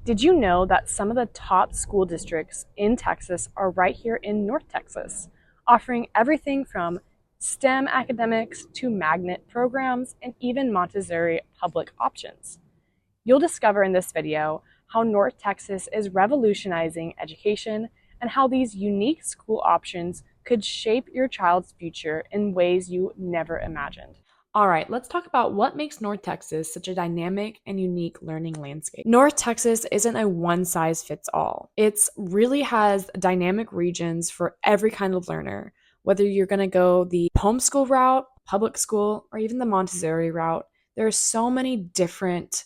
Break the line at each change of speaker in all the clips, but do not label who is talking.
Did you know that some of the top school districts in Texas are right here in North Texas, offering everything from STEM academics to magnet programs and even Montessori public options? You'll discover in this video how North Texas is revolutionizing education and how these unique school options could shape your child's future in ways you never imagined. All right, let's talk about what makes North Texas such a dynamic and unique learning landscape. North Texas isn't a one size fits all. It really has dynamic regions for every kind of learner, whether you're going to go the homeschool route, public school, or even the Montessori route. There are so many different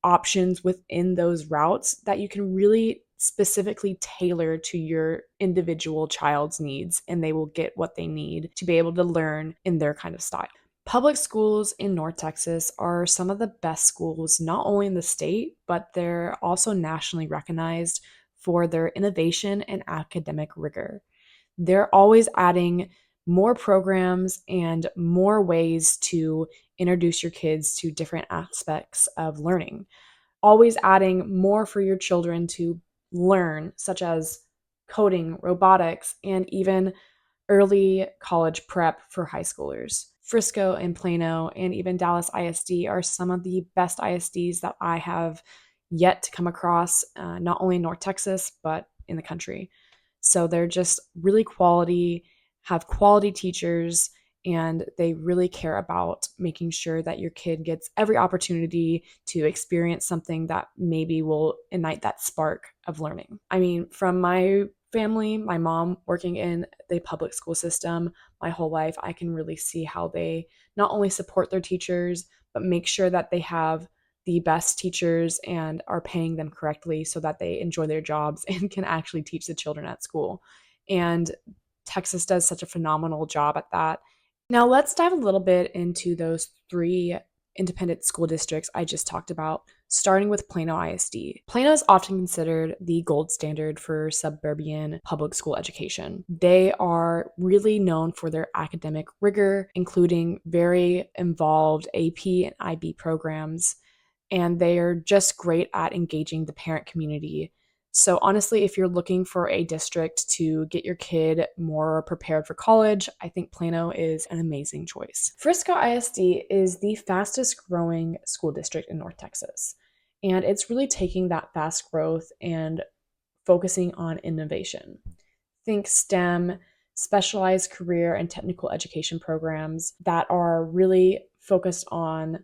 options within those routes that you can really specifically tailor to your individual child's needs, and they will get what they need to be able to learn in their kind of style. Public schools in North Texas are some of the best schools, not only in the state, but they're also nationally recognized for their innovation and academic rigor. They're always adding more programs and more ways to introduce your kids to different aspects of learning, always adding more for your children to learn, such as coding, robotics, and even early college prep for high schoolers. Frisco and Plano and even Dallas ISD are some of the best ISDs that I have yet to come across, not only in North Texas, but in the country. So they're just really quality, have quality teachers, and they really care about making sure that your kid gets every opportunity to experience something that maybe will ignite that spark of learning. I mean, from my family, my mom working in the public school system my whole life, I can really see how they not only support their teachers, but make sure that they have the best teachers and are paying them correctly so that they enjoy their jobs and can actually teach the children at school. And Texas does such a phenomenal job at that. Now, let's dive a little bit into those three independent school districts I just talked about, starting with Plano ISD. Plano is often considered the gold standard for suburban public school education. They are really known for their academic rigor, including very involved AP and IB programs, and they are just great at engaging the parent community. So honestly, if you're looking for a district to get your kid more prepared for college, I think Plano is an amazing choice. Frisco ISD is the fastest growing school district in North Texas, and it's really taking that fast growth and focusing on innovation. Think STEM, specialized career and technical education programs that are really focused on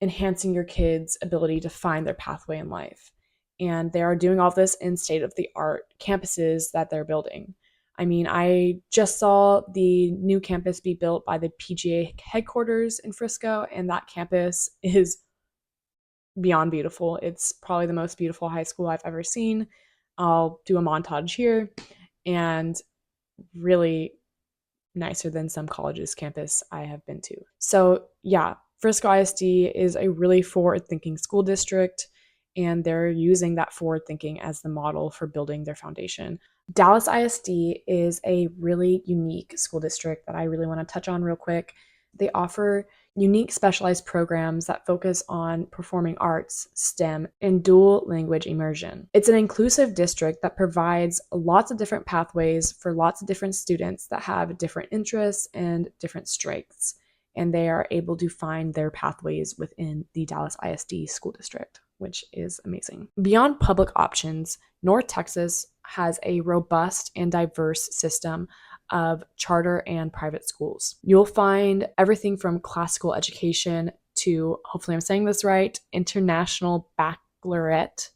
enhancing your kids' ability to find their pathway in life. And they are doing all this in state-of-the-art campuses that they're building. I mean, I just saw the new campus be built by the PGA headquarters in Frisco, and that campus is beyond beautiful. It's probably the most beautiful high school I've ever seen. I'll do a montage here, and really nicer than some colleges campus I have been to. So yeah, Frisco ISD is a really forward-thinking school district, and they're using that forward thinking as the model for building their foundation. Dallas ISD is a really unique school district that I really want to touch on real quick. They offer unique specialized programs that focus on performing arts, STEM, and dual language immersion. It's an inclusive district that provides lots of different pathways for lots of different students that have different interests and different strengths, and they are able to find their pathways within the Dallas ISD school district, which is amazing. Beyond public options, North Texas has a robust and diverse system of charter and private schools. You'll find everything from classical education to, hopefully I'm saying this right, international baccalaureate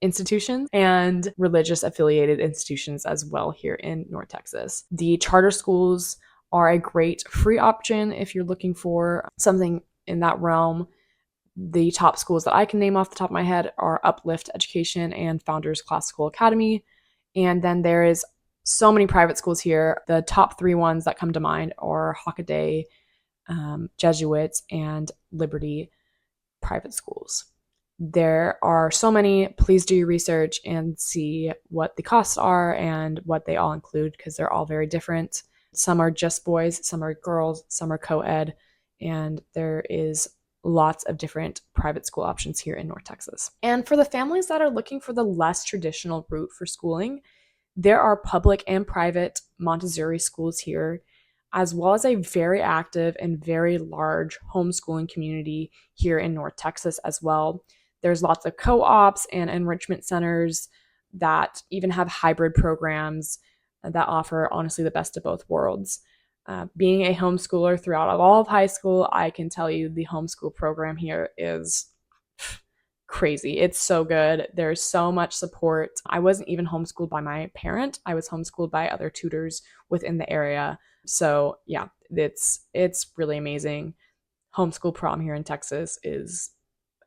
institutions and religious affiliated institutions as well here in North Texas. The charter schools are a great free option if you're looking for something in that realm. The top schools that I can name off the top of my head are Uplift Education and Founders Classical Academy. And then there is so many private schools here. The top three ones that come to mind are Hockaday, Jesuits, and Liberty private schools. There are so many. Please do your research and see what the costs are and what they all include, because they're all very different. Some are just boys, some are girls, some are co-ed, and there is lots of different private school options here in North Texas. And for the families that are looking for the less traditional route for schooling, there are public and private Montessori schools here, as well as a very active and very large homeschooling community here in North Texas as well. There's lots of co-ops and enrichment centers that even have hybrid programs that offer honestly the best of both worlds. Being a homeschooler throughout all of high school, I can tell you the homeschool program here is crazy. It's so good. There's so much support. I wasn't even homeschooled by my parent. I was homeschooled by other tutors within the area. So yeah, it's really amazing. Homeschool prom here in Texas is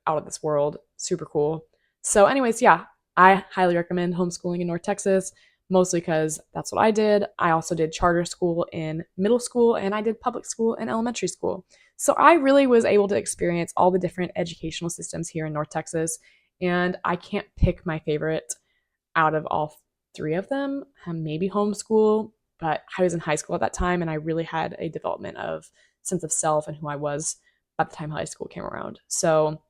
out of this world. Super cool. So anyways, yeah, I highly recommend homeschooling in North Texas, mostly because that's what I did. I also did charter school in middle school and I did public school in elementary school. So I really was able to experience all the different educational systems here in North Texas, and I can't pick my favorite out of all three of them. Maybe homeschool, but I was in high school at that time and I really had a development of sense of self and who I was by the time high school came around. So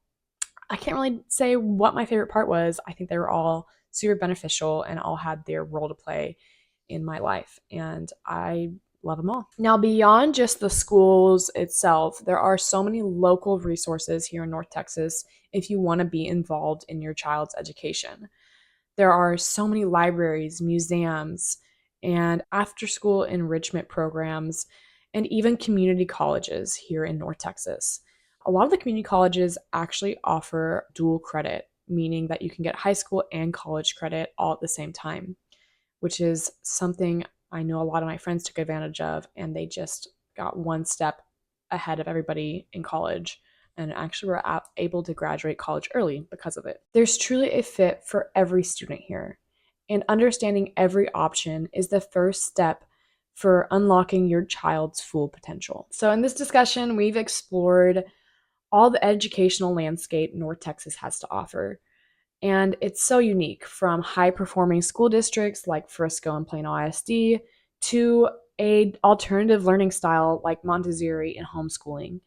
I can't really say what my favorite part was. I think they were all super beneficial and all had their role to play in my life, and I love them all. Now, beyond just the schools itself, there are so many local resources here in North Texas if you want to be involved in your child's education. There are so many libraries, museums, and after school enrichment programs, and even community colleges here in North Texas. A lot of the community colleges actually offer dual credit, meaning that you can get high school and college credit all at the same time, which is something I know a lot of my friends took advantage of, and they just got one step ahead of everybody in college and actually were able to graduate college early because of it. There's truly a fit for every student here, and understanding every option is the first step for unlocking your child's full potential. So in this discussion, we've explored all the educational landscape North Texas has to offer. And it's so unique, from high performing school districts like Frisco and Plano ISD to a alternative learning style like Montessori and homeschooling.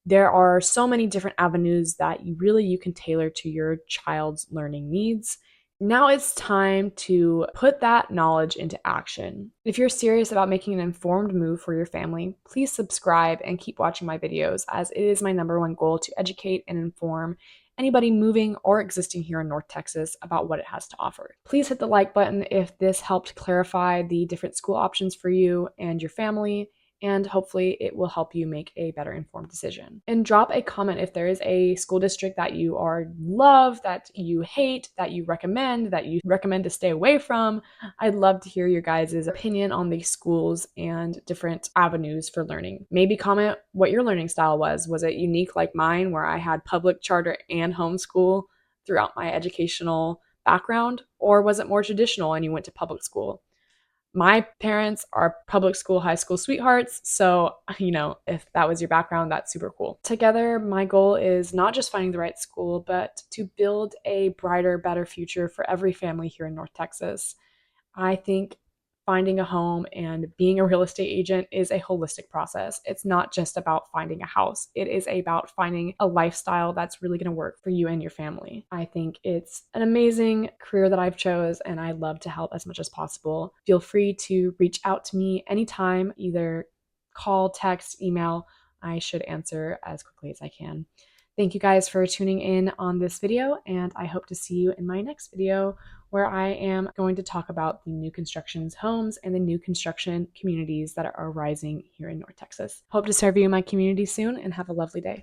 There are so many different avenues that you can tailor to your child's learning needs. Now it's time to put that knowledge into action. If you're serious about making an informed move for your family, please subscribe and keep watching my videos, as it is my number one goal to educate and inform anybody moving or existing here in North Texas about what it has to offer. Please hit the like button if this helped clarify the different school options for you and your family, and hopefully it will help you make a better informed decision. And drop a comment if there is a school district that you love, that you hate, that you recommend to stay away from. I'd love to hear your guys' opinion on these schools and different avenues for learning. Maybe comment what your learning style was. Was it unique like mine, where I had public, charter, and homeschool throughout my educational background? Or was it more traditional and you went to public school? My parents are public school, high school sweethearts. So, if that was your background, that's super cool. Together, my goal is not just finding the right school, but to build a brighter, better future for every family here in North Texas. I think finding a home and being a real estate agent is a holistic process. It's not just about finding a house. It is about finding a lifestyle that's really going to work for you and your family. I think it's an amazing career that I've chose, and I love to help as much as possible. Feel free to reach out to me anytime, either call, text, email. I should answer as quickly as I can. Thank you guys for tuning in on this video, and I hope to see you in my next video, where I am going to talk about the new constructions homes and the new construction communities that are arising here in North Texas. Hope to serve you in my community soon, and have a lovely day.